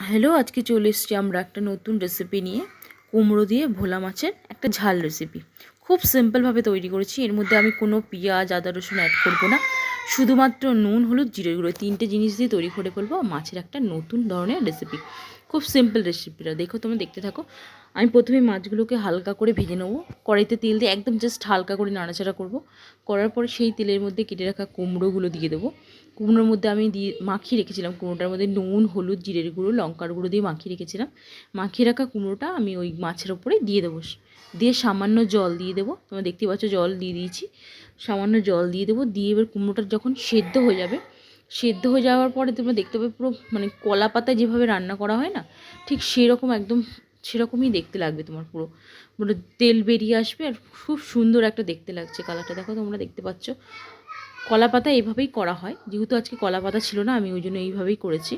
Hello, আজকে চলে এসেছি আমরা একটা নতুন রেসিপি নিয়ে। কুমড়ো দিয়ে ভোলা মাছের একটা ঝাল রেসিপি। খুব সিম্পলভাবে তৈরি করেছি। এর মধ্যে আমি কোনো পেঁয়াজ, আদা, রসুন অ্যাড করবো না। শুধুমাত্র নুন, হলুদ, জিরে গুঁড়ো, তিনটে জিনিস দিয়ে তৈরি করে ফেলবো মাছের একটা নতুন ধরনের রেসিপি। খুব সিম্পল রেসিপিটা, দেখো তোমরা দেখতে থাকো। আমি প্রথমে মাছগুলোকে হালকা করে ভেজে নেবো। কড়াইতে তেল দিয়ে একদম জাস্ট হালকা করে নাড়াচাড়া করবো। করার পরে সেই তেলের মধ্যে কেটে রাখা কুমড়োগুলো দিয়ে দেবো। কুমড়োর মধ্যে আমি মাখিয়ে রেখেছিলাম, কুমড়োটার মধ্যে নুন, হলুদ, জিরের গুঁড়ো, লঙ্কার গুঁড়ো দিয়ে মাখিয়ে রেখেছিলাম। মাখিয়ে রাখা কুমড়োটা আমি ওই মাছের ওপরে দিয়ে দেবো। দিয়ে সামান্য জল দিয়ে দেবো। তোমরা দেখতে পাচ্ছ জল দিয়ে দিয়েছি। সামান্য জল দিয়ে দেবো। দিয়ে এবার কুমড়োটা যখন সেদ্ধ হয়ে যাবে, সেদ্ধ হয়ে যাওয়ার পরে তোমরা দেখতে পাবে পুরো মানে কলা পাতায় যেভাবে রান্না করা হয় না, ঠিক সেরকম একদম সেরকমই দেখতে লাগবে। তোমার পুরো পুরো তেল বেরিয়ে আসবে আর খুব সুন্দর একটা দেখতে লাগছে। কালারটা দেখো, তোমরা দেখতে পাচ্ছ। কলা পাতা এভাবেই করা হয়, যেহেতু আজকে কলা পাতা ছিল না আমি ওই জন্য এইভাবেই করেছি।